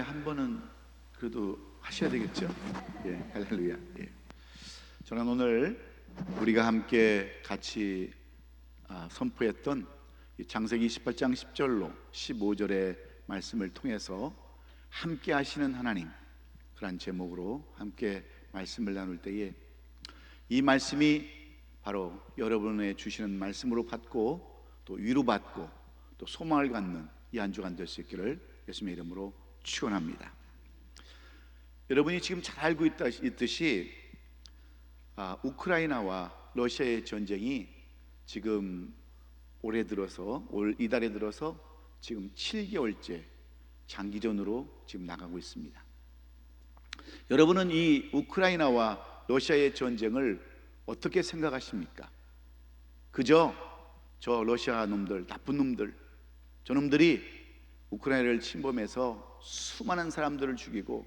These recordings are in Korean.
한 번은 그래도 하셔야 되겠죠. 예, 할렐루야. 예. 저는 오늘 우리가 함께 같이 선포했던 이 창세기 28장 10절로 15절의 말씀을 통해서 함께 하시는 하나님, 그런 제목으로 함께 말씀을 나눌 때에 이 말씀이 바로 여러분의 주시는 말씀으로 받고 또 위로받고 또 소망을 갖는 이 한 주간 될 수 있기를 예수님의 이름으로 축원합니다. 여러분이 지금 잘 알고 있듯이 우크라이나와 러시아의 전쟁이 지금 올해 들어서 올 이달에 들어서 지금 7개월째 장기전으로 지금 나가고 있습니다. 여러분은 이 우크라이나와 러시아의 전쟁을 어떻게 생각하십니까? 그저 저 러시아 놈들, 나쁜 놈들, 저놈들이 우크라이나를 침범해서 수많은 사람들을 죽이고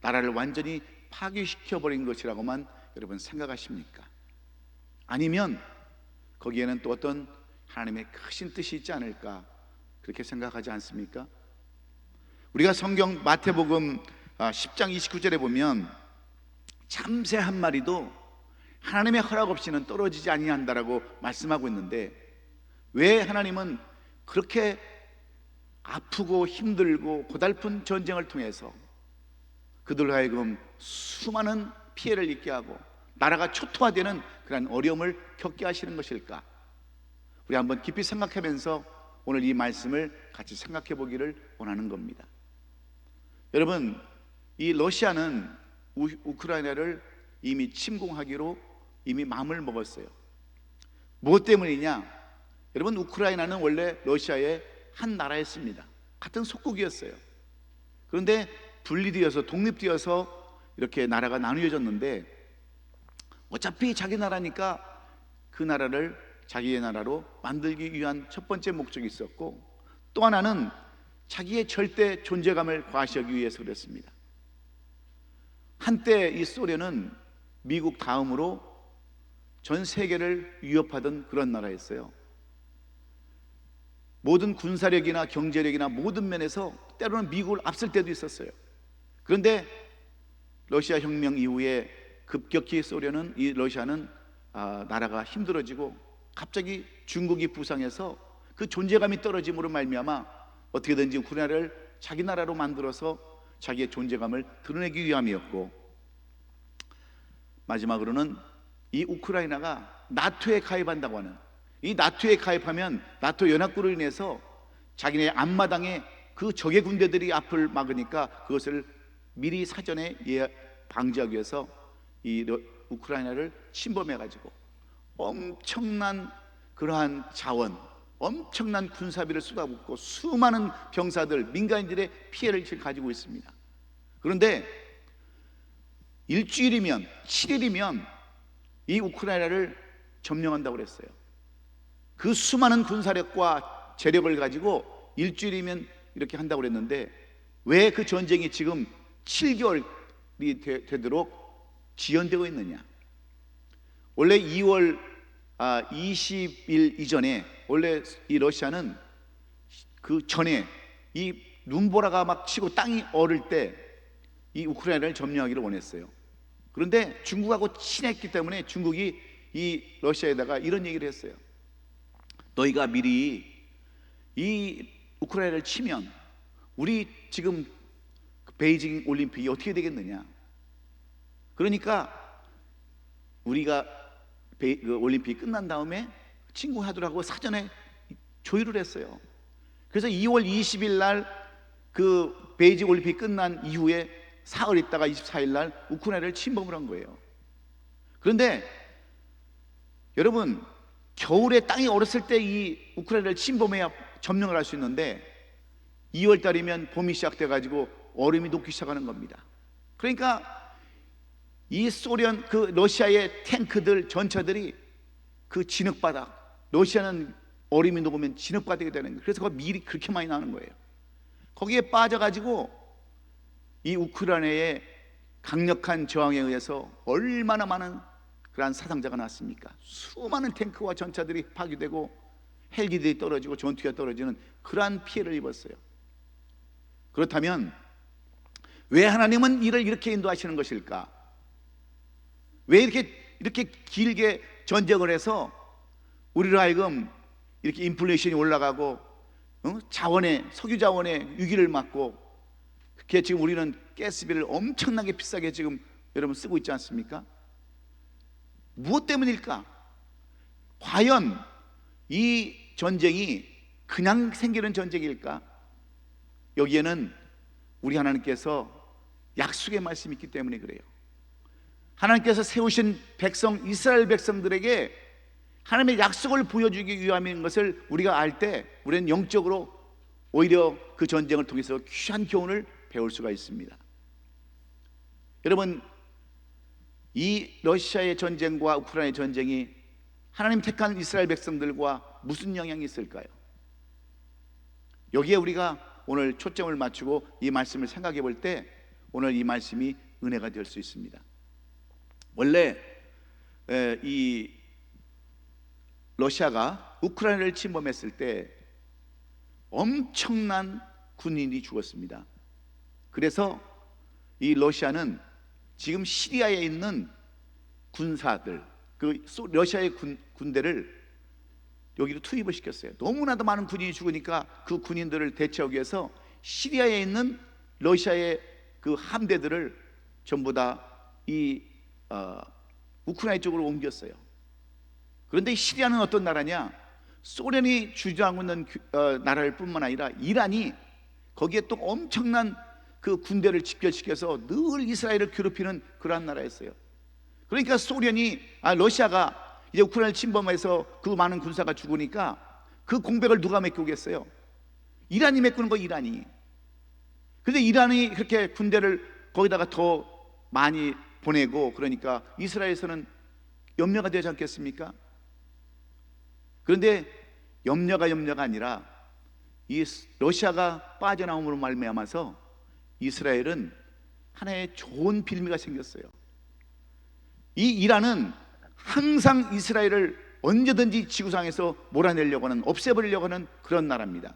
나라를 완전히 파괴시켜버린 것이라고만 여러분 생각하십니까? 아니면 거기에는 또 어떤 하나님의 크신 뜻이 있지 않을까, 그렇게 생각하지 않습니까? 우리가 성경 마태복음 10장 29절에 보면 참새 한 마리도 하나님의 허락 없이는 떨어지지 아니한다라고 말씀하고 있는데, 왜 하나님은 그렇게 아프고 힘들고 고달픈 전쟁을 통해서 그들로 하여금 수많은 피해를 입게 하고 나라가 초토화되는 그런 어려움을 겪게 하시는 것일까? 우리 한번 깊이 생각하면서 오늘 이 말씀을 같이 생각해 보기를 원하는 겁니다. 여러분, 이 러시아는 우크라이나를 이미 침공하기로 이미 마음을 먹었어요. 무엇 때문이냐? 여러분, 우크라이나는 원래 러시아의 한 나라였습니다. 같은 속국이었어요. 그런데 분리되어서 독립되어서 이렇게 나라가 나누어졌는데, 어차피 자기 나라니까 그 나라를 자기의 나라로 만들기 위한 첫 번째 목적이 있었고, 또 하나는 자기의 절대 존재감을 과시하기 위해서 그랬습니다. 한때 이 소련은 미국 다음으로 전 세계를 위협하던 그런 나라였어요. 모든 군사력이나 경제력이나 모든 면에서 때로는 미국을 앞설 때도 있었어요. 그런데 러시아 혁명 이후에 급격히 소련은, 이 러시아는 나라가 힘들어지고 갑자기 중국이 부상해서 그 존재감이 떨어짐으로 말미암아 어떻게든지 우크라이나를 자기 나라로 만들어서 자기의 존재감을 드러내기 위함이었고, 마지막으로는 이 우크라이나가 나토에 가입한다고 하는, 이 나토에 가입하면 나토 연합국으로 인해서 자기네 앞마당에 그 적의 군대들이 앞을 막으니까 그것을 미리 사전에 방지하기 위해서 이 우크라이나를 침범해가지고 엄청난 그러한 자원, 엄청난 군사비를 쏟아붓고 수많은 병사들, 민간인들의 피해를 지금 가지고 있습니다. 그런데 일주일이면, 7일이면 이 우크라이나를 점령한다고 그랬어요. 그 수많은 군사력과 재력을 가지고 일주일이면 이렇게 한다고 그랬는데, 왜 그 전쟁이 지금 7개월이 되도록 지연되고 있느냐? 원래 2월 20일 이전에, 원래 이 러시아는 그 전에 이 눈보라가 막 치고 땅이 얼을 때 이 우크라이나를 점령하기를 원했어요. 그런데 중국하고 친했기 때문에 중국이 이 러시아에다가 이런 얘기를 했어요. 너희가 미리 이 우크라이나를 치면 우리 지금 베이징 올림픽이 어떻게 되겠느냐? 그러니까 우리가 그 올림픽 끝난 다음에 침공하더라고 사전에 조율을 했어요. 그래서 2월 20일 날 그 베이징 올림픽 끝난 이후에 사흘 있다가 24일 날 우크라이나를 침범을 한 거예요. 그런데 여러분, 겨울에 땅이 얼었을 때 이 우크라이나를 침범해야 점령을 할 수 있는데 2월 달이면 봄이 시작돼 가지고 얼음이 녹기 시작하는 겁니다. 그러니까 이 소련, 그 러시아의 탱크들, 전차들이 그 진흙바닥, 러시아는 얼음이 녹으면 진흙바닥이 되는 거예요. 그래서 그 밀이 그렇게 많이 나는 거예요. 거기에 빠져가지고 이 우크라이나의 강력한 저항에 의해서 얼마나 많은 그러한 사상자가 났습니까? 수많은 탱크와 전차들이 파괴되고 헬기들이 떨어지고 전투기가 떨어지는 그러한 피해를 입었어요. 그렇다면 왜 하나님은 이를 이렇게 인도하시는 것일까? 왜 이렇게 길게 전쟁을 해서 우리로 하여금 이렇게 인플레이션이 올라가고 석유 자원의 위기를 맞고, 그게 지금 우리는 가스비를 엄청나게 비싸게 지금 여러분 쓰고 있지 않습니까? 무엇 때문일까? 과연 이 전쟁이 그냥 생기는 전쟁일까? 여기에는 우리 하나님께서 약속의 말씀이 있기 때문에 그래요. 하나님께서 세우신 백성, 이스라엘 백성들에게 하나님의 약속을 보여주기 위함인 것을 우리가 알 때 우리는 영적으로 오히려 그 전쟁을 통해서 귀한 교훈을 배울 수가 있습니다. 여러분, 이 러시아의 전쟁과 우크라이나의 전쟁이 하나님 택한 이스라엘 백성들과 무슨 영향이 있을까요? 여기에 우리가 오늘 초점을 맞추고 이 말씀을 생각해 볼 때 오늘 이 말씀이 은혜가 될 수 있습니다. 원래 이 러시아가 우크라이나를 침범했을 때 엄청난 군인이 죽었습니다. 그래서 이 러시아는 지금 시리아에 있는 군사들, 그 러시아의 군대를 여기로 투입을 시켰어요. 너무나도 많은 군인이 죽으니까 그 군인들을 대체하기 위해서 시리아에 있는 러시아의 그 함대들을 전부 다 이 우크라이나 쪽으로 옮겼어요. 그런데 시리아는 어떤 나라냐? 소련이 주장하고 있는 나라일 뿐만 아니라 이란이 거기에 또 엄청난 그 군대를 집결시켜서 늘 이스라엘을 괴롭히는 그러한 나라였어요. 그러니까 러시아가 이제 우크라이나를 침범해서 그 많은 군사가 죽으니까 그 공백을 누가 메꾸겠어요? 이란이 메꾸는 거, 이란이. 근데 이란이 그렇게 군대를 거기다가 더 많이 보내고 그러니까 이스라엘에서는 염려가 되지 않겠습니까? 그런데 염려가 아니라 이 러시아가 빠져나옴으로 말미암아서 이스라엘은 하나의 좋은 빌미가 생겼어요. 이 이란은 항상 이스라엘을 언제든지 지구상에서 몰아내려고 하는, 없애버리려고 하는 그런 나라입니다.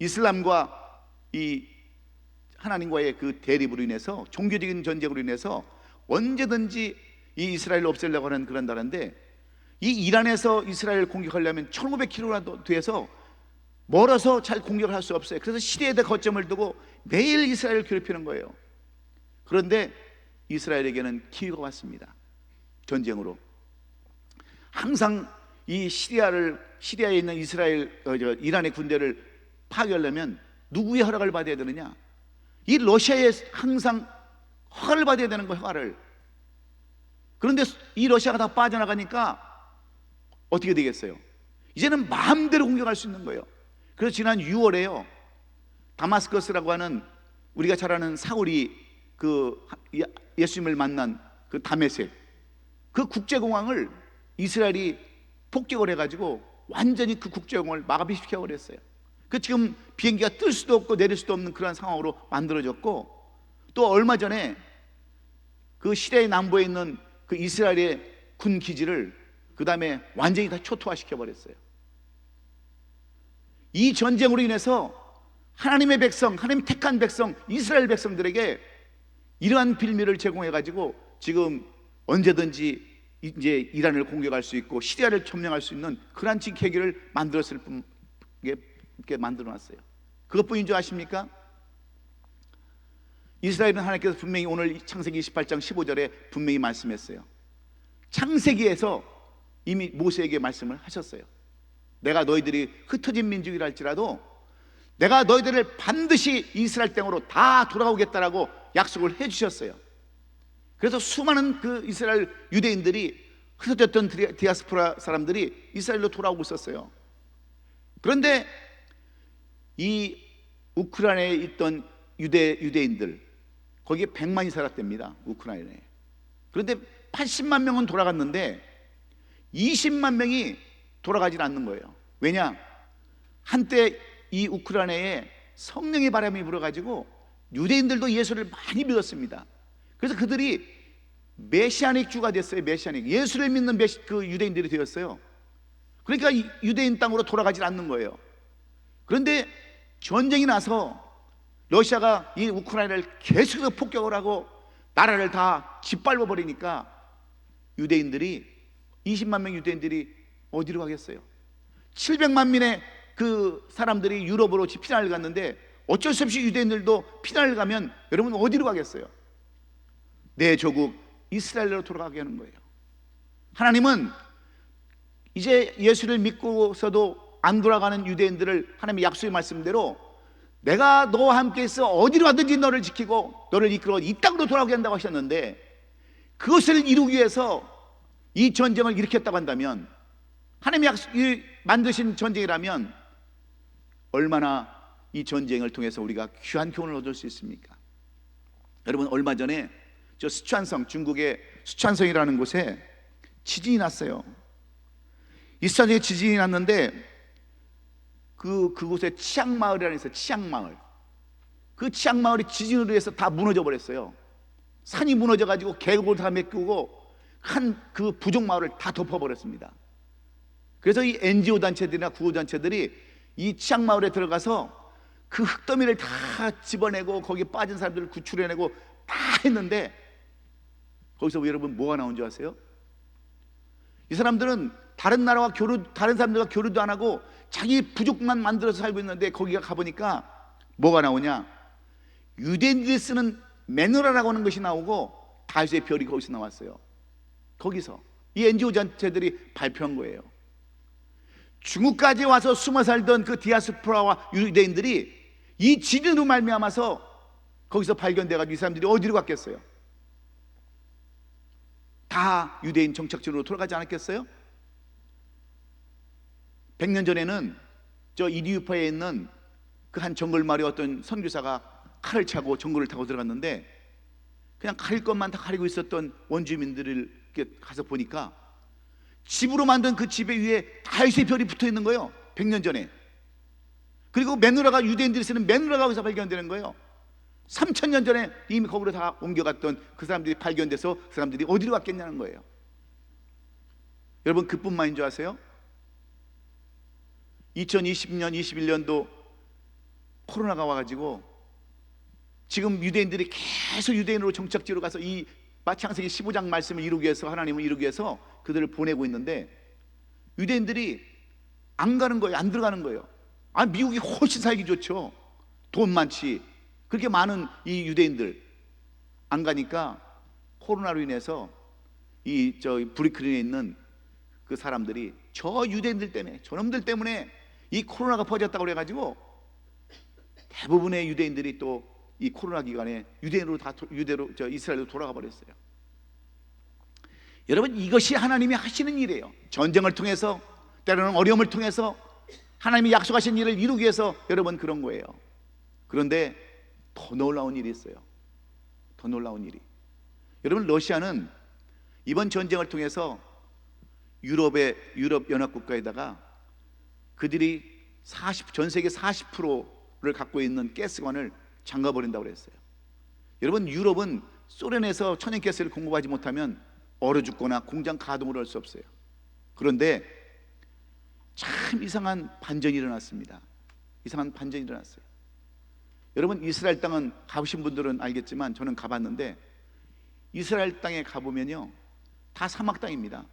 이슬람과 이 하나님과의 그 대립으로 인해서, 종교적인 전쟁으로 인해서 언제든지 이 이스라엘을 없애려고 하는 그런 나라인데, 이 이란에서 이스라엘을 공격하려면 1500km라도 돼서 멀어서 잘 공격을 할 수 없어요. 그래서 시리아에다 거점을 두고 매일 이스라엘을 괴롭히는 거예요. 그런데 이스라엘에게는 기회가 왔습니다. 전쟁으로. 항상 이 시리아에 있는 이란의 군대를 파괴하려면 누구의 허락을 받아야 되느냐? 이 러시아에 항상 허가를 받아야 되는 거예요, 허가를. 그런데 이 러시아가 다 빠져나가니까 어떻게 되겠어요? 이제는 마음대로 공격할 수 있는 거예요. 그래서 지난 6월에요, 다마스커스라고 하는, 우리가 잘 아는 사울이 그 예수님을 만난 그 다메섹, 그 국제공항을 이스라엘이 폭격을 해가지고 완전히 그 국제공항을 마비시켜 버렸어요. 그 지금 비행기가 뜰 수도 없고 내릴 수도 없는 그런 상황으로 만들어졌고, 또 얼마 전에 그 시리아의 남부에 있는 그 이스라엘의 군 기지를 그 다음에 완전히 다 초토화시켜 버렸어요. 이 전쟁으로 인해서 하나님의 백성, 하나님 택한 백성, 이스라엘 백성들에게 이러한 빌미를 제공해 가지고 지금 언제든지 이제 이란을 공격할 수 있고 시리아를 점령할 수 있는 그러한 계기를 만들었을 뿐, 이렇게 만들어놨어요. 그것뿐인 줄 아십니까? 이스라엘은 하나님께서 분명히 오늘 창세기 28장 15절에 분명히 말씀했어요. 창세기에서 이미 모세에게 말씀을 하셨어요. 내가 너희들이 흩어진 민족이라 할지라도 내가 너희들을 반드시 이스라엘 땅으로 다 돌아오겠다라고 약속을 해주셨어요. 그래서 수많은 그 이스라엘 유대인들이, 흩어졌던 디아스포라 사람들이 이스라엘로 돌아오고 있었어요. 그런데 이 우크라이나에 있던 유대인들, 거기에 100만이 살았답니다, 우크라이나에. 그런데 80만 명은 돌아갔는데 20만 명이 돌아가질 않는 거예요. 왜냐? 한때 이 우크라이나에 성령의 바람이 불어가지고 유대인들도 예수를 많이 믿었습니다. 그래서 그들이 메시아닉 주가 됐어요. 메시아닉, 예수를 믿는 그 유대인들이 되었어요. 그러니까 유대인 땅으로 돌아가질 않는 거예요. 그런데 전쟁이 나서 러시아가 이 우크라이나를 계속해서 폭격을 하고 나라를 다 짓밟아 버리니까 유대인들이 20만 명 유대인들이 어디로 가겠어요? 700만 명의 그 사람들이 유럽으로 피난을 갔는데 어쩔 수 없이 유대인들도 피난을 가면 여러분 어디로 가겠어요? 내 조국 이스라엘로 돌아가게 하는 거예요. 하나님은 이제 예수를 믿고서도 안 돌아가는 유대인들을 하나님의 약속의 말씀대로 내가 너와 함께 있어 어디로 가든지 너를 지키고 너를 이끌어 이 땅으로 돌아오게 한다고 하셨는데, 그것을 이루기 위해서 이 전쟁을 일으켰다고 한다면, 하나님이 만드신 전쟁이라면 얼마나 이 전쟁을 통해서 우리가 귀한 교훈을 얻을 수 있습니까? 여러분, 얼마 전에 저 스촨성, 중국의 스촨성이라는 곳에 지진이 났어요. 이스라엘에 지진이 났는데 그곳에 치앙마을이라는 있어요. 치앙마을. 그 치앙마을이 지진으로 해서 다 무너져 버렸어요. 산이 무너져 가지고 계곡을 다 메꾸고 한 그 부족 마을을 다 덮어버렸습니다. 그래서 이 NGO 단체들이나 구호 단체들이 이 치앙마을에 들어가서 그 흙더미를 다 집어내고 거기 빠진 사람들을 구출해내고 다 했는데, 거기서 여러분 뭐가 나온 줄 아세요? 이 사람들은 다른 나라와 다른 사람들과 교류도 안 하고 자기 부족만 만들어서 살고 있는데, 거기가 가보니까 뭐가 나오냐? 유대인들이 쓰는 메노라라고 하는 것이 나오고 다윗의 별이 거기서 나왔어요. 거기서 이 NGO 단체들이 발표한 거예요. 중국까지 와서 숨어 살던 그 디아스포라와 유대인들이 이 지진으로 말미암아서 거기서 발견돼가지고 이 사람들이 어디로 갔겠어요? 다 유대인 정착지로 돌아가지 않았겠어요? 100년 전에는 저 이디오피아에 있는 그 한 정글 마을에 어떤 선교사가 칼을 차고 정글을 타고 들어갔는데, 그냥 가릴 것만 다 가리고 있었던 원주민들을 가서 보니까 집으로 만든 그 집에 위에 다윗의 별이 붙어 있는 거예요. 100년 전에. 그리고 메누라가, 유대인들이 쓰는 메누라가 거기서 발견되는 거예요. 3000년 전에 이미 거기로 다 옮겨갔던 그 사람들이 발견돼서 그 사람들이 어디로 갔겠냐는 거예요. 여러분, 그뿐만인 줄 아세요? 2020년, 21년도 코로나가 와가지고 지금 유대인들이 계속 유대인으로 정착지로 가서 이 창세기 15장 말씀을 이루기 위해서, 하나님을 이루기 위해서 그들을 보내고 있는데, 유대인들이 안 가는 거예요. 안 들어가는 거예요. 아, 미국이 훨씬 살기 좋죠. 돈 많지. 그렇게 많은 이 유대인들 안 가니까 코로나로 인해서 이 브루클린에 있는 그 사람들이 저 유대인들 때문에, 저놈들 때문에 이 코로나가 퍼졌다고 그래가지고 대부분의 유대인들이 또 이 코로나 기간에 유대인으로 다 이스라엘로 돌아가 버렸어요. 여러분, 이것이 하나님이 하시는 일이에요. 전쟁을 통해서, 때로는 어려움을 통해서 하나님이 약속하신 일을 이루기 위해서 여러분 그런 거예요. 그런데 더 놀라운 일이 있어요. 더 놀라운 일이, 여러분, 러시아는 이번 전쟁을 통해서 유럽 연합국가에다가 그들이 전 세계 40%를 갖고 있는 가스관을 잠가버린다고 그랬어요. 여러분, 유럽은 소련에서 천연가스를 공급하지 못하면 얼어 죽거나 공장 가동을 할 수 없어요. 그런데 참 이상한 반전이 일어났습니다. 이상한 반전이 일어났어요. 여러분, 이스라엘 땅은 가보신 분들은 알겠지만 저는 가봤는데, 이스라엘 땅에 가보면요 다 사막 땅입니다.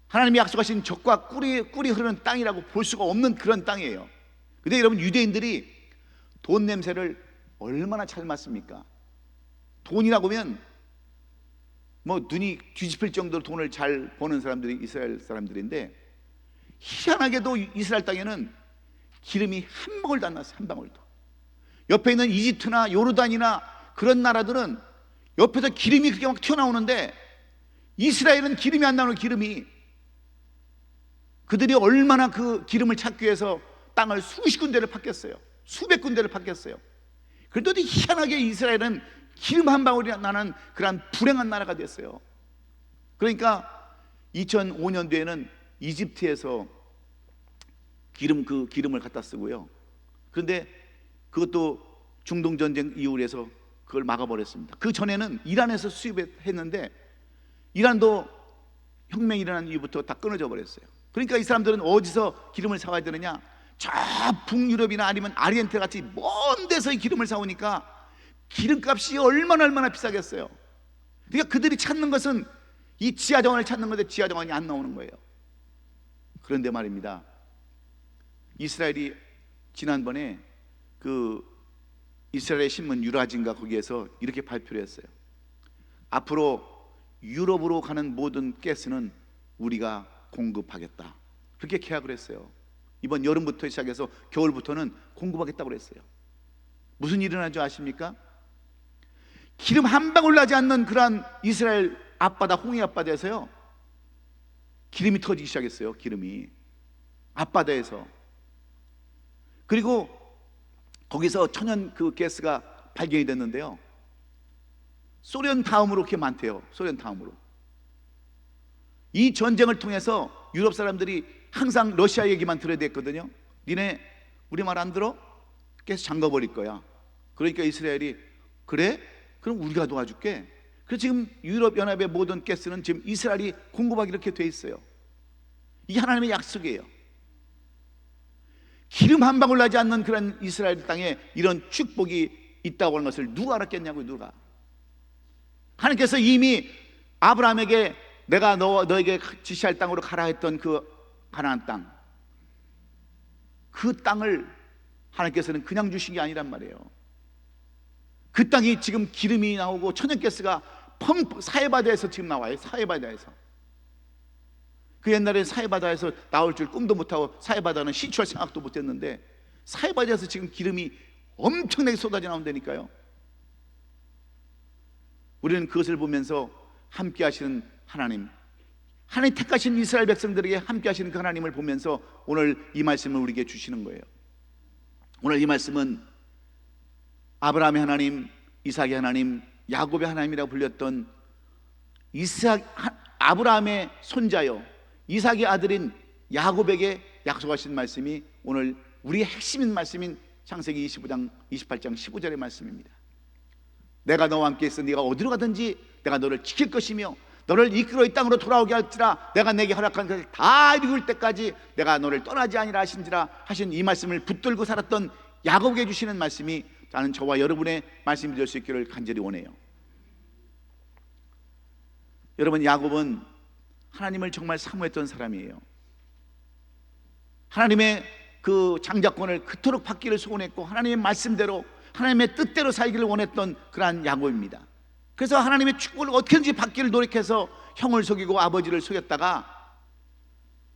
하나님이 약속하신 적과 꿀이 흐르는 땅이라고 볼 수가 없는 그런 땅이에요. 근데 여러분, 유대인들이 돈 냄새를 얼마나 잘 맡습니까? 돈이라고 하면 뭐 눈이 뒤집힐 정도로 돈을 잘 버는 사람들이 이스라엘 사람들인데, 희한하게도 이스라엘 땅에는 기름이 한 방울도 안 났어요. 한 방울도. 옆에 있는 이집트나 요르단이나 그런 나라들은 옆에서 기름이 그렇게 막 튀어나오는데, 이스라엘은 기름이 안 나오는, 기름이. 그들이 얼마나 그 기름을 찾기 위해서 땅을 수십 군데를 팠겠어요. 수백 군데를 팠겠어요. 그래도 희한하게 이스라엘은 기름 한 방울이 나는 그런 불행한 나라가 됐어요. 그러니까 2005년도에는 이집트에서 기름을 갖다 쓰고요. 그런데 그것도 중동 전쟁 이후로 해서 그걸 막아버렸습니다. 그 전에는 이란에서 수입했는데 이란도 혁명이 일어난 이후부터 다 끊어져 버렸어요. 그러니까 이 사람들은 어디서 기름을 사와야 되느냐? 저 북유럽이나 아니면 아르헨티나 같이 먼 데서 이 기름을 사오니까 기름값이 얼마나 비싸겠어요. 그러니까 그들이 찾는 것은 이 지하정원을 찾는 건데 지하정원이 안 나오는 거예요. 그런데 말입니다, 이스라엘이 지난번에 그 이스라엘의 신문 유라진가 거기에서 이렇게 발표를 했어요. 앞으로 유럽으로 가는 모든 가스는 우리가 공급하겠다, 그렇게 계약을 했어요. 이번 여름부터 시작해서 겨울부터는 공급하겠다고 그랬어요. 무슨 일이 일어나죠 아십니까? 기름 한 방울 나지 않는 그러한 이스라엘 앞바다, 홍해 앞바다에서요, 기름이 터지기 시작했어요. 기름이 앞바다에서. 그리고 거기서 천연 그 가스가 발견이 됐는데요, 소련 다음으로 그렇게 많대요. 소련 다음으로. 이 전쟁을 통해서 유럽 사람들이 항상 러시아 얘기만 들어야 됐거든요. 니네 우리 말 안 들어? 가스 잠가버릴 거야. 그러니까 이스라엘이 그래? 그럼 우리가 도와줄게. 그래서 지금 유럽연합의 모든 가스는 지금 이스라엘이 공급하기 이렇게 돼 있어요. 이게 하나님의 약속이에요. 기름 한 방울 나지 않는 그런 이스라엘 땅에 이런 축복이 있다고 하는 것을 누가 알았겠냐고요. 누가? 하나님께서 이미 아브라함에게 내가 너에게 지시할 땅으로 가라 했던 그 가나안 땅, 그 땅을 하나님께서는 그냥 주신 게 아니란 말이에요. 그 땅이 지금 기름이 나오고 천연가스가 사해바다에서 지금 나와요. 사해바다에서. 그 옛날에 사해바다에서 나올 줄 꿈도 못하고 사해바다는 시추할 생각도 못했는데 사해바다에서 지금 기름이 엄청나게 쏟아져 나온다니까요. 우리는 그것을 보면서 함께 하시는 하나님 택하신 이스라엘 백성들에게 함께 하시는 그 하나님을 보면서 오늘 이 말씀을 우리에게 주시는 거예요. 오늘 이 말씀은 아브라함의 하나님, 이삭의 하나님, 야곱의 하나님이라고 불렸던 아브라함의 손자요 이삭의 아들인 야곱에게 약속하신 말씀이 오늘 우리의 핵심인 말씀인 창세기 25장 28장 15절의 말씀입니다. 내가 너와 함께 있어 네가 어디로 가든지 내가 너를 지킬 것이며 너를 이끌어 이 땅으로 돌아오게 할지라 내가 내게 허락한 것을 다 이룰 때까지 내가 너를 떠나지 아니라 하신지라 하신 이 말씀을 붙들고 살았던 야곱에게 주시는 말씀이 나는 저와 여러분의 말씀이 될 수 있기를 간절히 원해요. 여러분, 야곱은 하나님을 정말 사모했던 사람이에요. 하나님의 그 장자권을 그토록 받기를 소원했고 하나님의 말씀대로 하나님의 뜻대로 살기를 원했던 그러한 야곱입니다. 그래서 하나님의 축복을 어떻게든지 받기를 노력해서 형을 속이고 아버지를 속였다가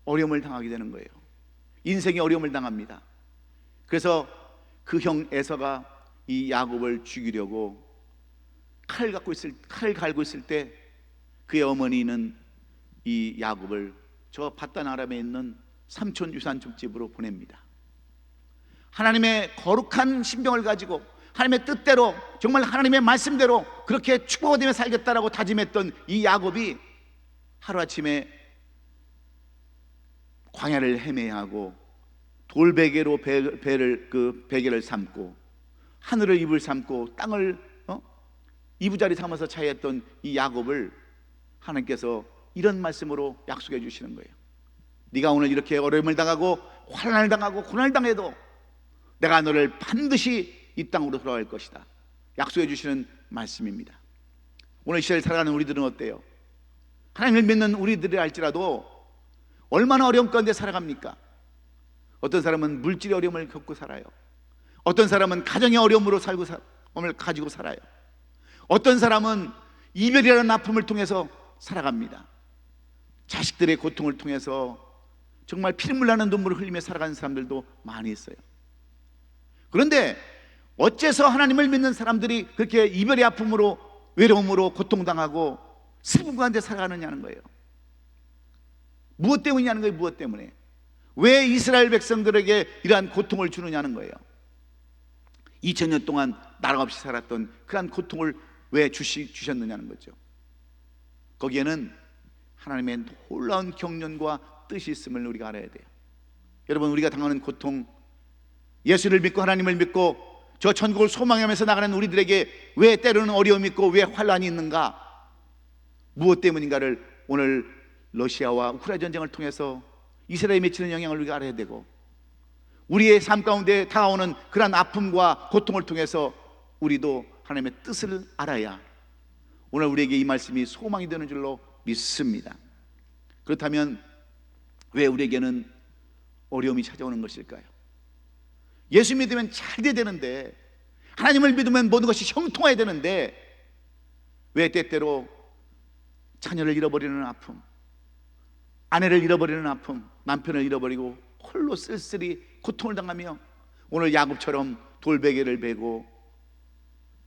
어려움을 당하게 되는 거예요. 인생에 어려움을 당합니다. 그래서 그 형 에서가 이 야곱을 죽이려고 칼 갈고 있을 때 그의 어머니는 이 야곱을 저 바단 아람에 있는 삼촌 유산족집으로 보냅니다. 하나님의 거룩한 신병을 가지고 하나님의 뜻대로 정말 하나님의 말씀대로 그렇게 축복받으며 살겠다라고 다짐했던 이 야곱이 하루아침에 광야를 헤매야 하고 돌베개로 베개를 삼고 하늘을 이불 삼고 땅을 이부자리 삼아서 차였던 이 야곱을 하나님께서 이런 말씀으로 약속해 주시는 거예요. 네가 오늘 이렇게 어려움을 당하고 환난을 당하고 고난을 당해도 내가 너를 반드시 이 땅으로 돌아갈 것이다. 약속해 주시는 말씀입니다. 오늘 시대를 살아가는 우리들은 어때요? 하나님을 믿는 우리들이 할지라도 얼마나 어려운 가운데 살아갑니까? 어떤 사람은 물질의 어려움을 겪고 살아요. 어떤 사람은 가정의 어려움으로 가지고 살아요. 어떤 사람은 이별이라는 아픔을 통해서 살아갑니다. 자식들의 고통을 통해서 정말 피눈물 나는 눈물을 흘리며 살아가는 사람들도 많이 있어요. 그런데 어째서 하나님을 믿는 사람들이 그렇게 이별의 아픔으로 외로움으로 고통당하고 슬픔 가운데 살아가느냐는 거예요. 무엇 때문이냐는 거예요. 무엇 때문에? 왜 이스라엘 백성들에게 이러한 고통을 주느냐는 거예요. 2000년 동안 나라 없이 살았던 그러한 고통을 왜 주셨느냐는 거죠. 거기에는 하나님의 놀라운 경륜과 뜻이 있음을 우리가 알아야 돼요. 여러분, 우리가 당하는 고통, 예수를 믿고 하나님을 믿고 저 천국을 소망하면서 나가는 우리들에게 왜 때로는 어려움이 있고 왜 환난이 있는가, 무엇 때문인가를 오늘 러시아와 우크라이나 전쟁을 통해서 이스라엘에 미치는 영향을 우리가 알아야 되고, 우리의 삶 가운데 다가오는 그러한 아픔과 고통을 통해서 우리도 하나님의 뜻을 알아야 오늘 우리에게 이 말씀이 소망이 되는 줄로 믿습니다. 그렇다면 왜 우리에게는 어려움이 찾아오는 것일까요? 예수 믿으면 잘 돼야 되는데, 하나님을 믿으면 모든 것이 형통해야 되는데, 왜 때때로 자녀를 잃어버리는 아픔, 아내를 잃어버리는 아픔, 남편을 잃어버리고 홀로 쓸쓸히 고통을 당하며 오늘 야곱처럼 돌베개를 베고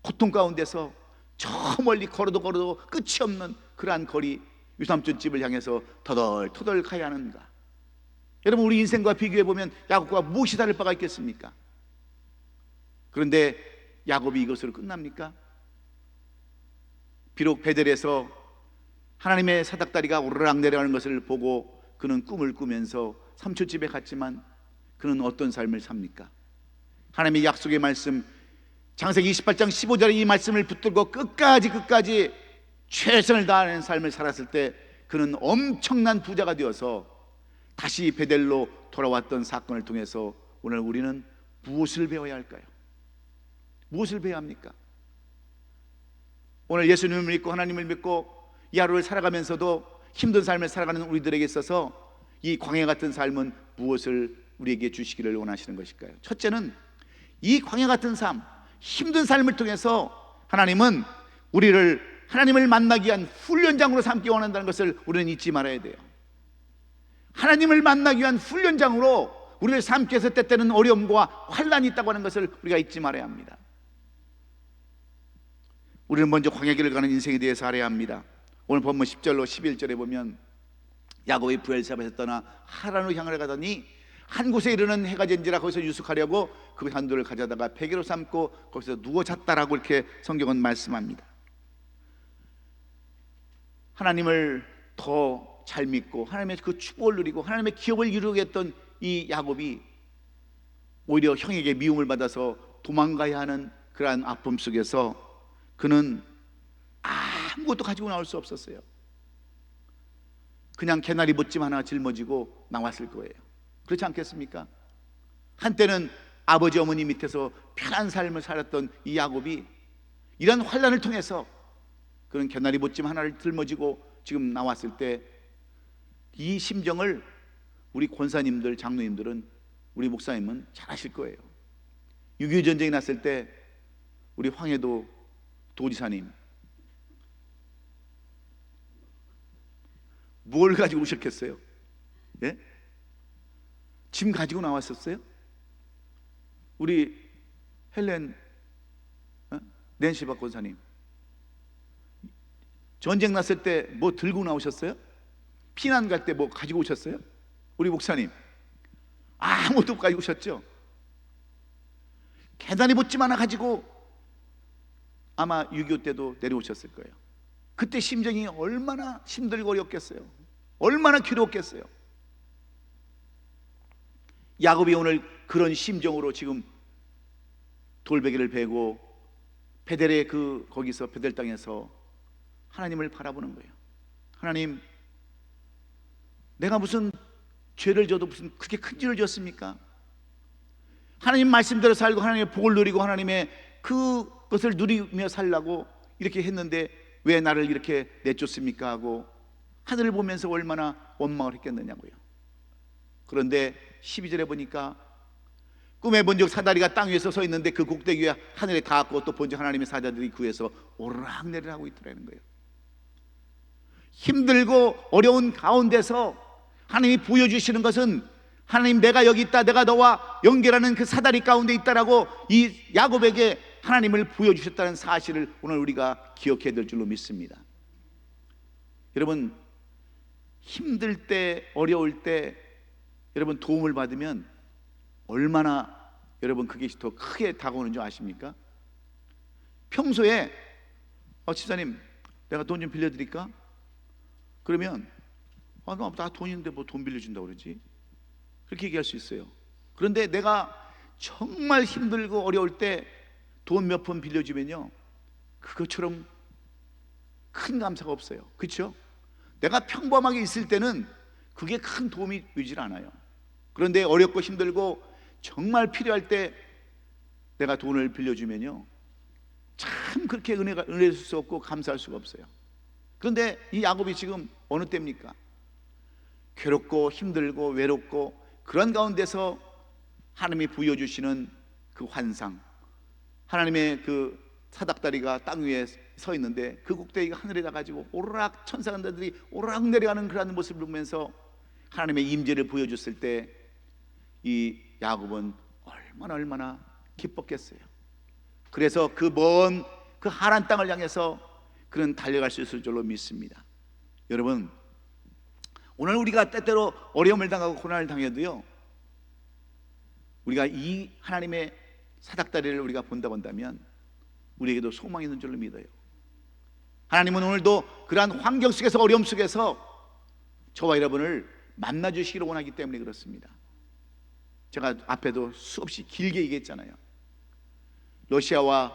고통 가운데서 저 멀리 걸어도 끝이 없는 그러한 거리, 유삼촌집을 향해서 터덜터덜 가야 하는가? 여러분, 우리 인생과 비교해 보면 야곱과 무엇이 다를 바가 있겠습니까? 그런데 야곱이 이것으로 끝납니까? 비록 베델에서 하나님의 사닥다리가 오르락 내려가는 것을 보고 그는 꿈을 꾸면서 삼촌집에 갔지만 그는 어떤 삶을 삽니까? 하나님의 약속의 말씀, 창세기 28장 15절에 이 말씀을 붙들고 끝까지 최선을 다하는 삶을 살았을 때 그는 엄청난 부자가 되어서 다시 베델로 돌아왔던 사건을 통해서 오늘 우리는 무엇을 배워야 할까요? 무엇을 배워야 합니까? 오늘 예수님을 믿고 하나님을 믿고 이 하루를 살아가면서도 힘든 삶을 살아가는 우리들에게 있어서 이 광야 같은 삶은 무엇을 우리에게 주시기를 원하시는 것일까요? 첫째는 이 광야 같은 삶, 힘든 삶을 통해서 하나님은 우리를 하나님을 만나기 위한 훈련장으로 삼기 원한다는 것을 우리는 잊지 말아야 돼요. 하나님을 만나기 위한 훈련장으로 우리를 삼기 위해서 때때는 어려움과 환난이 있다고 하는 것을 우리가 잊지 말아야 합니다. 우리는 먼저 광야길을 가는 인생에 대해서 알아야 합니다. 오늘 본문 10절로 11절에 보면 야곱이 브엘사바에서 떠나 하란으로 향을 가더니 한 곳에 이르는 해가 진지라 거기서 유숙하려고 그 한도를 가져다가 베개로 삼고 거기서 누워 잤다라고 이렇게 성경은 말씀합니다. 하나님을 더 잘 믿고 하나님의 그 축복을 누리고 하나님의 기업을 이루겠던 이 야곱이 오히려 형에게 미움을 받아서 도망가야 하는 그러한 아픔 속에서 그는 아무것도 가지고 나올 수 없었어요. 그냥 개나리 못짐 하나 짊어지고 나왔을 거예요. 그렇지 않겠습니까? 한때는 아버지 어머니 밑에서 편한 삶을 살았던 이 야곱이 이런 환난을 통해서 그는 개나리 못짐 하나를 짊어지고 지금 나왔을 때 이 심정을 우리 권사님들, 장로님들은, 우리 목사님은 잘 아실 거예요. 6.25 전쟁이 났을 때 우리 황해도 도지사님 뭘 가지고 오셨겠어요? 예? 짐 가지고 나왔었어요? 우리 헬렌 낸시 박 권사님 전쟁 났을 때 뭐 들고 나오셨어요? 피난 갈 때 뭐 가지고 오셨어요? 우리 목사님 아무것도 못 가지고 오셨죠? 계단에 못짐 하나 가지고 아마 6.25 때도 내려오셨을 거예요. 그때 심정이 얼마나 힘들고 어렵겠어요? 얼마나 괴로웠겠어요? 야곱이 오늘 그런 심정으로 지금 돌베개를 베고 베델의 거기서 베델 땅에서 하나님을 바라보는 거예요. 하나님, 내가 무슨 죄를 져도 무슨 그렇게 큰 죄를 졌습니까? 하나님 말씀대로 살고 하나님의 복을 누리고 하나님의 그것을 누리며 살라고 이렇게 했는데 왜 나를 이렇게 내쫓습니까? 하고 하늘을 보면서 얼마나 원망을 했겠느냐고요. 그런데 12절에 보니까 꿈에 본 적 사다리가 땅 위에서 서 있는데 그 꼭대기 위에 하늘에 닿았고 또 본 적 하나님의 사자들이 그 위에서 오르락내리락 하고 있더라는 거예요. 힘들고 어려운 가운데서 하나님이 보여주시는 것은 하나님, 내가 여기 있다, 내가 너와 연결하는 그 사다리 가운데 있다라고 이 야곱에게 하나님을 보여주셨다는 사실을 오늘 우리가 기억해야 될 줄로 믿습니다. 여러분, 힘들 때, 어려울 때 여러분 도움을 받으면 얼마나 여러분 그게 더 크게 다가오는 줄 아십니까? 평소에 집사님 내가 돈 좀 빌려드릴까? 그러면 나 돈 있는데 뭐 돈 빌려준다고 그러지? 그렇게 얘기할 수 있어요. 그런데 내가 정말 힘들고 어려울 때 돈 몇 푼 빌려주면요, 그것처럼 큰 감사가 없어요. 그렇죠? 내가 평범하게 있을 때는 그게 큰 도움이 되질 않아요. 그런데 어렵고 힘들고 정말 필요할 때 내가 돈을 빌려주면요, 참 그렇게 은혜를 줄 수 없고 감사할 수가 없어요. 그런데 이 야곱이 지금 어느 때입니까? 괴롭고 힘들고 외롭고 그런 가운데서 하나님이 부여주시는 그 환상, 하나님의 그 사닥다리가 땅 위에 서 있는데 그 꼭대기가 하늘에다 가지고 오르락 천사들이 오르락 내려가는 그런 모습을 보면서 하나님의 임재를 보여줬을 때 이 야곱은 얼마나 기뻤겠어요. 그래서 그 먼 그 하란 땅을 향해서 그는 달려갈 수 있을 줄로 믿습니다. 여러분, 오늘 우리가 때때로 어려움을 당하고 고난을 당해도요, 우리가 이 하나님의 사닥다리를 우리가 본다면 우리에게도 소망이 있는 줄로 믿어요. 하나님은 오늘도 그러한 환경 속에서, 어려움 속에서 저와 여러분을 만나 주시기를 원하기 때문에 그렇습니다. 제가 앞에도 수없이 길게 얘기했잖아요. 러시아와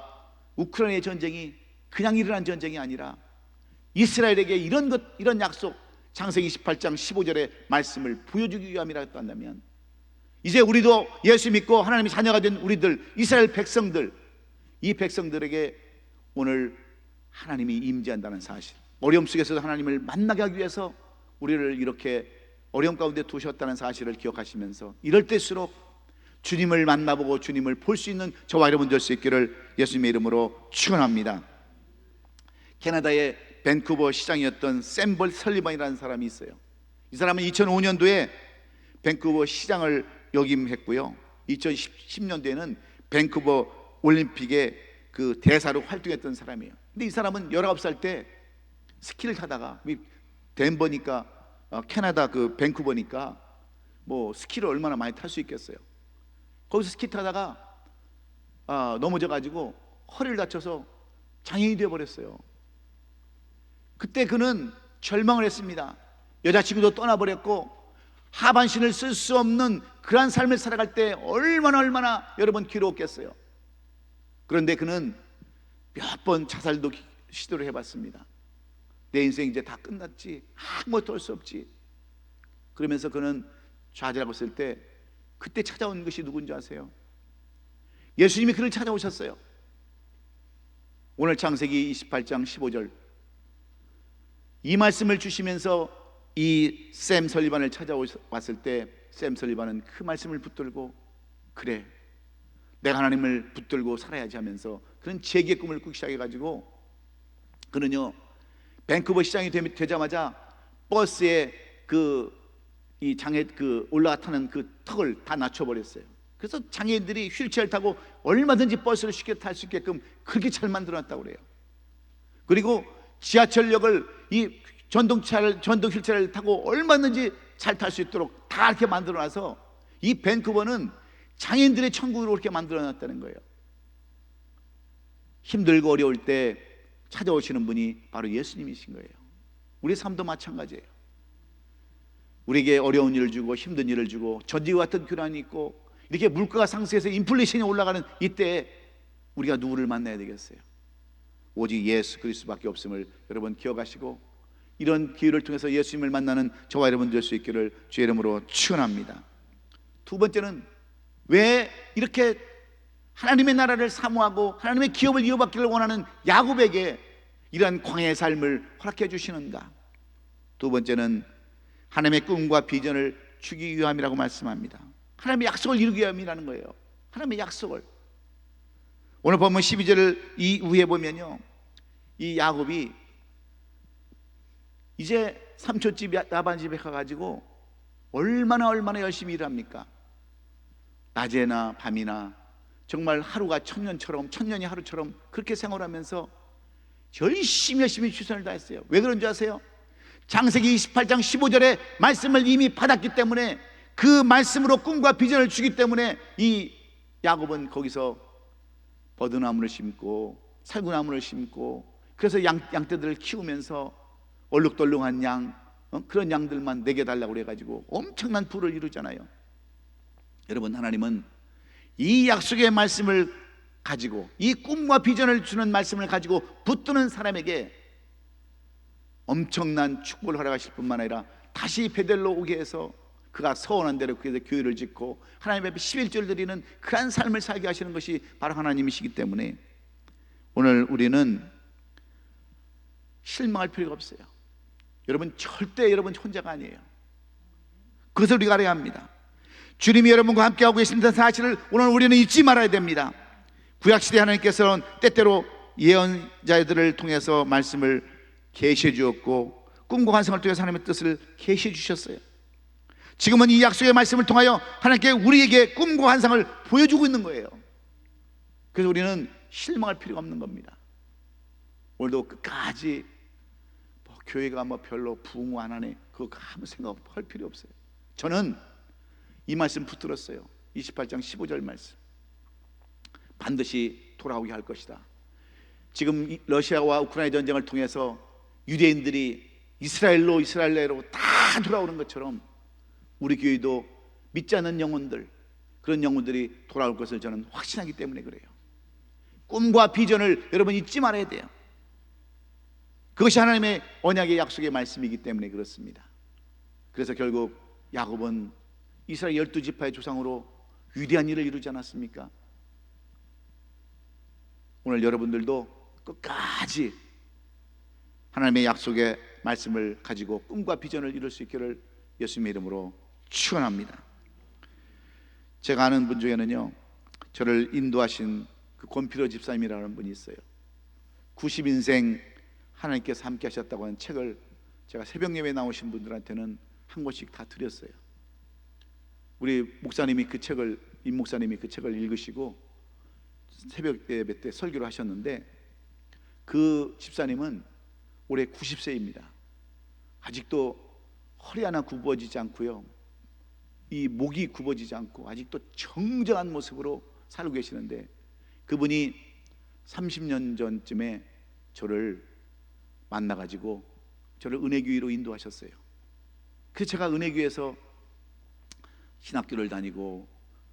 우크라이나의 전쟁이 그냥 일어난 전쟁이 아니라 이스라엘에게 이런 약속, 창세기 28장 15절의 말씀을 보여주기 위함이라고 한다면, 이제 우리도 예수 믿고 하나님의 자녀가 된 우리들, 이스라엘 백성들, 이 백성들에게 오늘 하나님이 임재한다는 사실, 어려움 속에서도 하나님을 만나게 하기 위해서 우리를 이렇게 어려움 가운데 두셨다는 사실을 기억하시면서 이럴 때일수록 주님을 만나보고 주님을 볼 수 있는 저와 여러분 될 수 있기를 예수님의 이름으로 축원합니다. 캐나다의 밴쿠버 시장이었던 샘벌 설리번이라는 사람이 있어요. 이 사람은 2005년도에 밴쿠버 시장을 역임했고요, 2010년도에는 밴쿠버 올림픽의 그 대사로 활동했던 사람이에요. 근데 이 사람은 19살 때 스키를 타다가, 덴버니까 캐나다 그 밴쿠버니까 뭐 스키를 얼마나 많이 탈 수 있겠어요. 거기서 스키 타다가 넘어져 가지고 허리를 다쳐서 장애인이 되어버렸어요. 그때 그는 절망을 했습니다. 여자친구도 떠나버렸고 하반신을 쓸 수 없는 그러한 삶을 살아갈 때 얼마나 여러분 괴로웠겠어요. 그런데 그는 몇 번 자살도 시도를 해봤습니다. 내 인생 이제 다 끝났지, 아무것도 할 수 없지. 그러면서 그는 좌절하고 있을 때 그때 찾아온 것이 누군지 아세요? 예수님이 그를 찾아오셨어요. 오늘 창세기 28장 15절 이 말씀을 주시면서 이 샘 설리반을 찾아왔을 때 샘 설리반은 그 말씀을 붙들고, 그래, 내가 하나님을 붙들고 살아야지 하면서 그는 재기의 꿈을 꾸기 시작해가지고, 그는요 밴쿠버 시장이 되자마자 버스에 이 장애 올라가 타는 그 턱을 다 낮춰버렸어요. 그래서 장애인들이 휠체어를 타고 얼마든지 버스를 쉽게 탈 수 있게끔 그렇게 잘 만들어놨다고 그래요. 그리고 지하철역을 이 전동 휠체어를 타고 얼마든지 잘 탈 수 있도록 다 이렇게 만들어놔서 이 밴쿠버는 장애인들의 천국으로 그렇게 만들어놨다는 거예요. 힘들고 어려울 때 찾아오시는 분이 바로 예수님이신 거예요. 우리 삶도 마찬가지예요. 우리에게 어려운 일을 주고 힘든 일을 주고 전쟁과 같은 교란이 있고 이렇게 물가가 상승해서 인플레이션이 올라가는 이때 우리가 누구를 만나야 되겠어요? 오직 예수 그리스도밖에 없음을 여러분 기억하시고, 이런 기회를 통해서 예수님을 만나는 저와 여러분 될 수 있기를 주의 이름으로 축원합니다. 두 번째는 왜 이렇게 하나님의 나라를 사모하고 하나님의 기업을 이어받기를 원하는 야곱에게 이러한 광야의 삶을 허락해 주시는가? 두 번째는 하나님의 꿈과 비전을 주기 위함이라고 말씀합니다. 하나님의 약속을 이루기 위함이라는 거예요. 하나님의 약속을. 오늘 보면 12절을 이후에 보면요, 이 야곱이 이제 삼촌집 라반 집에 가가지고 얼마나 열심히 일합니까? 낮에나 밤이나 정말 하루가 천년이 하루처럼 그렇게 생활하면서 열심히 최선을 다했어요. 왜 그런 줄 아세요? 창세기 28장 15절의 말씀을 이미 받았기 때문에, 그 말씀으로 꿈과 비전을 주기 때문에 이 야곱은 거기서 버드나무를 심고 살구나무를 심고, 그래서 양떼들을 키우면서 얼룩덜룩한 그런 양들만 먹여달라고 그래가지고 엄청난 부를 이루잖아요. 여러분, 하나님은 이 약속의 말씀을 가지고, 이 꿈과 비전을 주는 말씀을 가지고 붙드는 사람에게 엄청난 축복을 허락하실 뿐만 아니라 다시 베델로 오게 해서 그가 서원한 대로 그에서 교회를 짓고 하나님 앞에 11조를 드리는 그러한 삶을 살게 하시는 것이 바로 하나님이시기 때문에 오늘 우리는 실망할 필요가 없어요. 여러분, 절대 여러분 혼자가 아니에요. 그것을 우리가 알아야 합니다. 주님이 여러분과 함께하고 계신다는 사실을 오늘 우리는 잊지 말아야 됩니다. 구약시대 하나님께서는 때때로 예언자들을 통해서 말씀을 계시해 주었고 꿈과 환상을 통해서 하나님의 뜻을 계시해 주셨어요. 지금은 이 약속의 말씀을 통하여 하나님께 우리에게 꿈과 환상을 보여주고 있는 거예요. 그래서 우리는 실망할 필요가 없는 겁니다. 오늘도 끝까지 교회가 별로 부흥 안 하네, 그거 아무 생각할 필요 없어요. 저는 이 말씀 붙들었어요. 28장 15절 말씀, 반드시 돌아오게 할 것이다. 지금 러시아와 우크라이나 전쟁을 통해서 유대인들이 이스라엘로 다 돌아오는 것처럼 우리 교회도 믿지 않는 영혼들, 그런 영혼들이 돌아올 것을 저는 확신하기 때문에 그래요. 꿈과 비전을 여러분 잊지 말아야 돼요. 그것이 하나님의 언약의 약속의 말씀이기 때문에 그렇습니다. 그래서 결국 야곱은 이스라엘 12지파의 조상으로 위대한 일을 이루지 않았습니까? 오늘 여러분들도 끝까지 하나님의 약속의 말씀을 가지고 꿈과 비전을 이룰 수 있기를 예수님의 이름으로 축원합니다. 제가 아는 분 중에는요, 저를 인도하신 그 권필호 집사님이라는 분이 있어요. 90인생 하나님께서 함께 하셨다고 하는 책을 제가 새벽 예배 나오신 분들한테는 한 권씩 다 드렸어요. 우리 목사님이 그 책을, 임 목사님이 그 책을 읽으시고 새벽 예배 때 설교를 하셨는데, 그 집사님은 올해 90세입니다. 아직도 허리 하나 굽어지지 않고요, 이 목이 굽어지지 않고 아직도 정정한 모습으로 살고 계시는데, 그분이 30년 전쯤에 저를 만나가지고 저를 은혜교회로 인도하셨어요. 그래서 제가 은혜교회에서 신학교를 다니고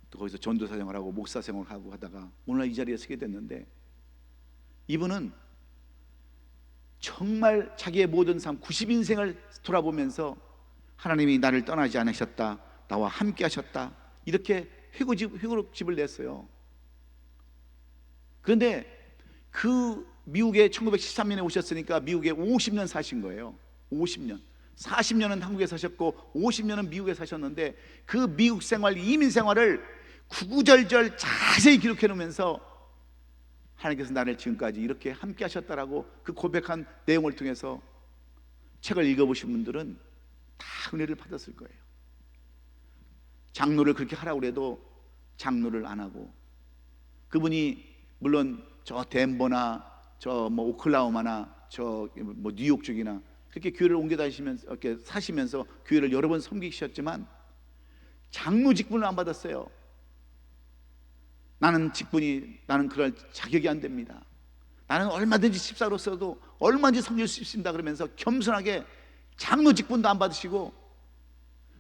또 거기서 전도사 생활하고 목사 생활하고 하다가 오늘날 이 자리에 서게 됐는데, 이분은 정말 자기의 모든 삶 90인생을 돌아보면서 하나님이 나를 떠나지 않으셨다, 나와 함께 하셨다, 이렇게 회고집을 냈어요. 그런데 그 미국에 1913년에 오셨으니까 미국에 50년 사신 거예요. 50년. 40년은 한국에 사셨고 50년은 미국에 사셨는데, 그 미국 생활, 이민 생활을 구구절절 자세히 기록해 놓으면서 하나님께서 나를 지금까지 이렇게 함께 하셨다라고 그 고백한 내용을 통해서 책을 읽어보신 분들은 다 은혜를 받았을 거예요. 장로를 그렇게 하라고 해도 장로를 안 하고, 그분이 물론 저 덴버나 저 오클라호마나 저 뉴욕 쪽이나 그렇게 교회를 옮겨 다니시면서 이렇게 사시면서 교회를 여러 번 섬기셨지만 장로 직분을 안 받았어요. 나는 그럴 자격이 안 됩니다. 나는 얼마든지 집사로서도 얼마든지 섬길 수 있습니다. 그러면서 겸손하게 장로 직분도 안 받으시고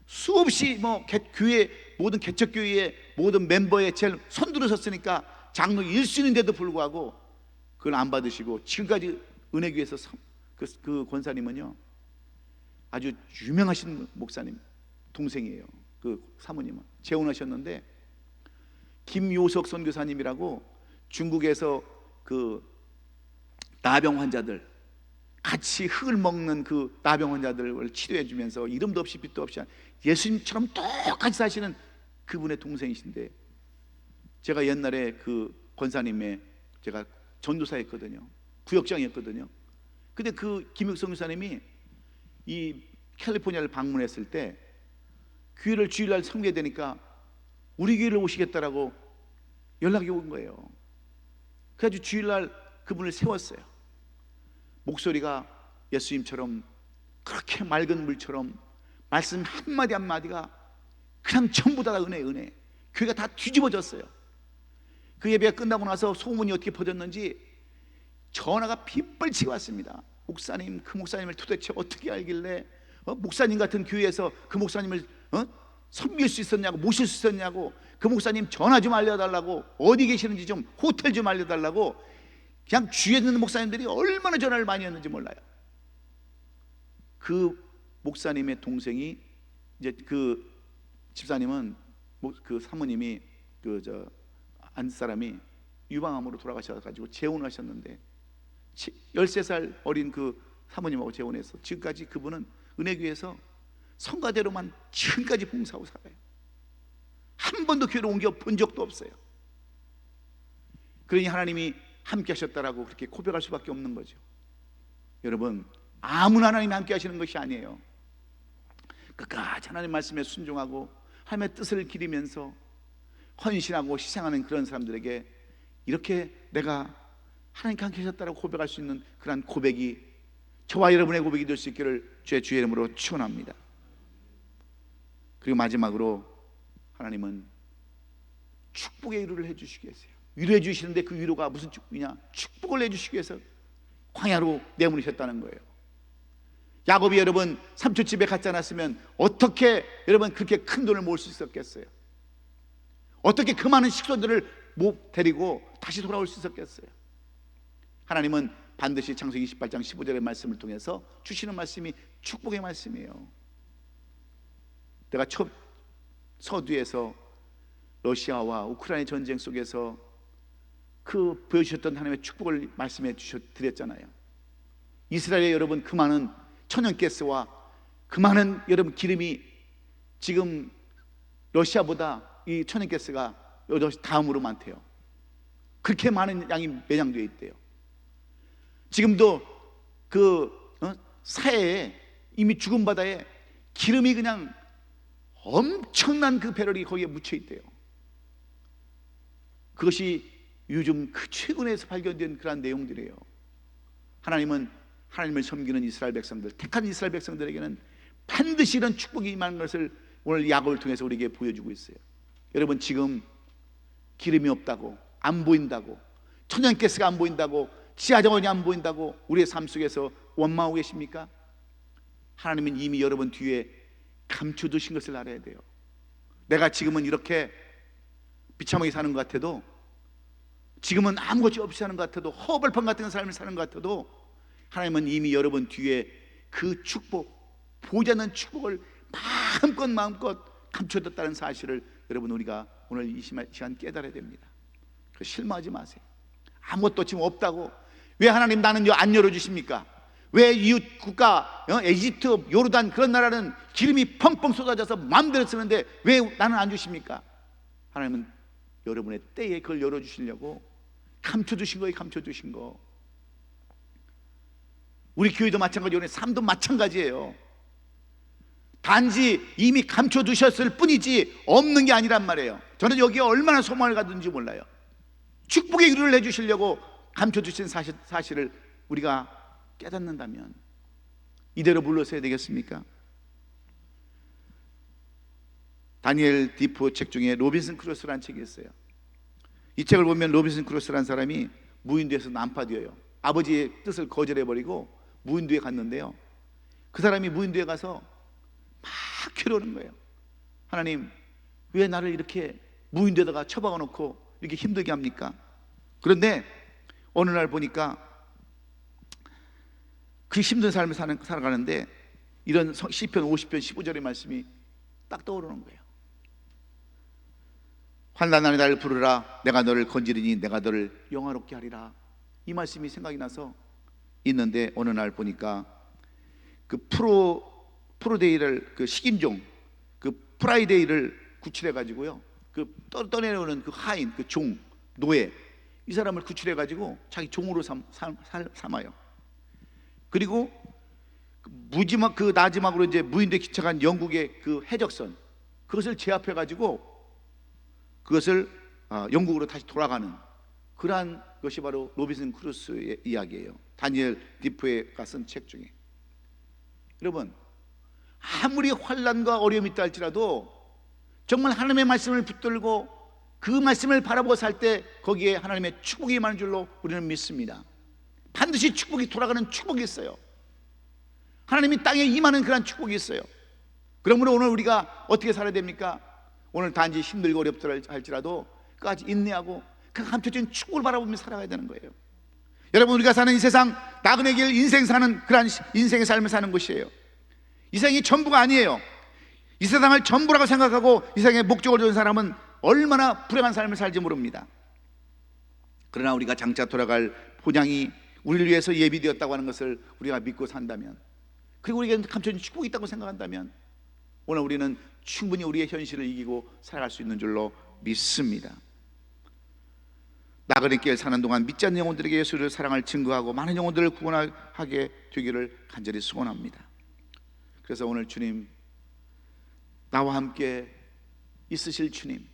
수없이 교회 모든 개척교회의 모든 멤버의 제일 손들으셨으니까 장로 1순위인데도 불구하고 그걸 안 받으시고 지금까지 은혜교회에서 그 권사님은요, 아주 유명하신 목사님 동생이에요. 그 사모님은 재혼하셨는데 김요석 선교사님이라고 중국에서 그 나병 환자들, 같이 흙을 먹는 그 나병 환자들을 치료해 주면서 이름도 없이 빛도 없이 예수님처럼 똑같이 사시는 그분의 동생이신데, 제가 옛날에 그 권사님의 제가 전도사였거든요. 구역장이었거든요. 근데 그 김육성 교사님이 이 캘리포니아를 방문했을 때 교회를 주일날 섬겨야 되니까 우리 교회를 오시겠다라고 연락이 온 거예요. 그래가지고 주일날 그분을 세웠어요. 목소리가 예수님처럼 그렇게 맑은 물처럼 말씀 한마디 한마디가 그냥 전부 다 은혜. 교회가 다 뒤집어졌어요. 그 예배가 끝나고 나서 소문이 어떻게 퍼졌는지 전화가 빗발치게 왔습니다. 목사님, 그 목사님을 도대체 어떻게 알길래 목사님 같은 교회에서 그 목사님을 섬길 수 있었냐고, 모실 수 있었냐고, 그 목사님 전화 좀 알려달라고, 어디 계시는지 좀 호텔 좀 알려달라고, 그냥 주위에 있는 목사님들이 얼마나 전화를 많이 했는지 몰라요. 그 목사님의 동생이 이제 그 집사님은 그 사모님이 안 사람이 유방암으로 돌아가셔가지고 재혼을 하셨는데 13살 어린 그 사모님하고 재혼해서 지금까지 그분은 은혜교회에서 성가대로만 지금까지 봉사하고 살아요. 한 번도 교회를 옮겨 본 적도 없어요. 그러니 하나님이 함께 하셨다라고 그렇게 고백할 수밖에 없는 거죠. 여러분, 아무나 하나님이 함께 하시는 것이 아니에요. 끝까지 하나님 말씀에 순종하고 하나님의 뜻을 기리면서 헌신하고 희생하는 그런 사람들에게 이렇게 내가 하나님께 함께 하셨다라고 고백할 수 있는 그런 고백이 저와 여러분의 고백이 될 수 있기를 주의 이름으로 축원합니다. 그리고 마지막으로 하나님은 축복의 위로를 해주시기 위해서요. 위로해 주시는데 그 위로가 무슨 축복이냐? 축복을 해주시기 위해서 광야로 내모르셨다는 거예요. 야곱이 여러분 삼촌 집에 갔지 않았으면 어떻게 여러분 그렇게 큰 돈을 모을 수 있었겠어요? 어떻게 그 많은 식소들을 데리고 다시 돌아올 수 있었겠어요? 하나님은 반드시 창세기 28장 15절의 말씀을 통해서 주시는 말씀이 축복의 말씀이에요. 내가 서두에서 러시아와 우크라이나 전쟁 속에서 그 보여주셨던 하나님의 축복을 말씀해 드렸잖아요. 이스라엘의 여러분 그 많은 천연가스와 그 많은 여러분 기름이 지금 러시아보다 이 천연가스가 다음으로 많대요. 그렇게 많은 양이 매장되어 있대요. 지금도 그 사해에 이미 죽은 바다에 기름이 그냥 엄청난 그 배럴이 거기에 묻혀 있대요. 그것이 요즘 그 최근에서 발견된 그런 내용들이에요. 하나님은 하나님을 섬기는 이스라엘 백성들, 택한 이스라엘 백성들에게는 반드시 이런 축복이 임하는 것을 오늘 야곱을 통해서 우리에게 보여주고 있어요. 여러분 지금 기름이 없다고, 안 보인다고, 천연가스가 안 보인다고, 지하정원이 안 보인다고 우리의 삶 속에서 원망하고 계십니까? 하나님은 이미 여러분 뒤에 감춰두신 것을 알아야 돼요. 내가 지금은 이렇게 비참하게 사는 것 같아도, 지금은 아무것이 없이 사는 것 같아도, 허벌판 같은 삶을 사는 것 같아도 하나님은 이미 여러분 뒤에 그 축복, 보지 않는 축복을 마음껏 감춰뒀다는 사실을 여러분 우리가 오늘 이 시간 깨달아야 됩니다. 실망하지 마세요. 아무것도 지금 없다고 왜 하나님 나는 안 열어주십니까? 왜 이웃 국가 에집트, 요르단 그런 나라는 기름이 펑펑 쏟아져서 마음대로 쓰는데 왜 나는 안 주십니까? 하나님은 여러분의 때에 그걸 열어주시려고 감춰두신 거예요. 감춰두신 거. 우리 교회도 마찬가지예요. 우리 삶도 마찬가지예요. 단지 이미 감춰두셨을 뿐이지 없는 게 아니란 말이에요. 저는 여기에 얼마나 소망을 갖는지 몰라요. 축복의 위로를 해주시려고 감춰두신 사실을 우리가 깨닫는다면 이대로 물러서야 되겠습니까? 다니엘 디포 책 중에 로빈슨 크루소라는 책이 있어요. 이 책을 보면 로빈슨 크루소라는 사람이 무인도에서 난파되어요. 아버지의 뜻을 거절해버리고 무인도에 갔는데요, 그 사람이 무인도에 가서 막 괴로워하는 거예요. 하나님 왜 나를 이렇게 무인도에다가 처박아 놓고 이렇게 힘들게 합니까? 그런데 어느 날 보니까 그 힘든 삶을 살아가는데 이런 시편 50편 15절의 말씀이 딱 떠오르는 거예요. 환난날에 나를 부르라, 내가 너를 건지리니 내가 너를 영화롭게 하리라. 이 말씀이 생각이 나서 있는데 어느 날 보니까 그 프로데이를 그 식인종, 그 프라이데이를 구출해 가지고요, 그 떠내려오는 그 하인, 그 종, 노예, 이 사람을 구출해 가지고 자기 종으로 삼아요. 그리고 그 마지막으로 이제 무인도에 기착한 영국의 그 해적선, 그것을 제압해 가지고 그것을 영국으로 다시 돌아가는 그러한 것이 바로 로빈슨 크루소의 이야기예요. 다니엘 디포에가 쓴 책 중에. 여러분 아무리 환난과 어려움이 있다 할지라도 정말 하나님의 말씀을 붙들고 그 말씀을 바라보고 살 때 거기에 하나님의 축복이 임하는 줄로 우리는 믿습니다. 반드시 축복이 돌아가는 축복이 있어요. 하나님이 땅에 임하는 그런 축복이 있어요. 그러므로 오늘 우리가 어떻게 살아야 됩니까? 오늘 단지 힘들고 어렵다 할지라도 끝까지 인내하고 그 감춰진 축복을 바라보며 살아가야 되는 거예요. 여러분 우리가 사는 이 세상 나그네 길 인생 사는 그런 인생의 삶을 사는 것이에요. 이 세상이 전부가 아니에요. 이 세상을 전부라고 생각하고 이 세상의 목적을 둔 사람은 얼마나 불행한 삶을 살지 모릅니다. 그러나 우리가 장차 돌아갈 본향이 우리를 위해서 예비되었다고 하는 것을 우리가 믿고 산다면, 그리고 우리에게 감춰진 축복이 있다고 생각한다면, 오늘 우리는 충분히 우리의 현실을 이기고 살아갈 수 있는 줄로 믿습니다. 나그네 길 사는 동안 믿지 않는 영혼들에게 예수를 사랑할 증거하고 많은 영혼들을 구원하게 되기를 간절히 소원합니다. 그래서 오늘 주님, 나와 함께 있으실 주님,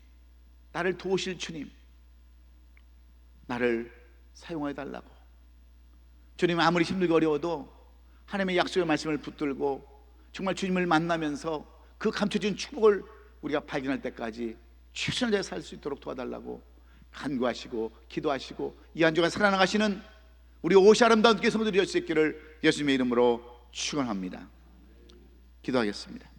나를 도우실 주님, 나를 사용해 달라고. 주님, 아무리 힘들고 어려워도 하나님의 약속의 말씀을 붙들고 정말 주님을 만나면서 그 감춰진 축복을 우리가 발견할 때까지 최선을 다해 살 수 있도록 도와달라고 간구하시고 기도하시고 이 한 주간 살아나가시는 우리 옷이 아름다운 성도들이 될 수 있기를 예수님의 이름으로 축원합니다. 기도하겠습니다.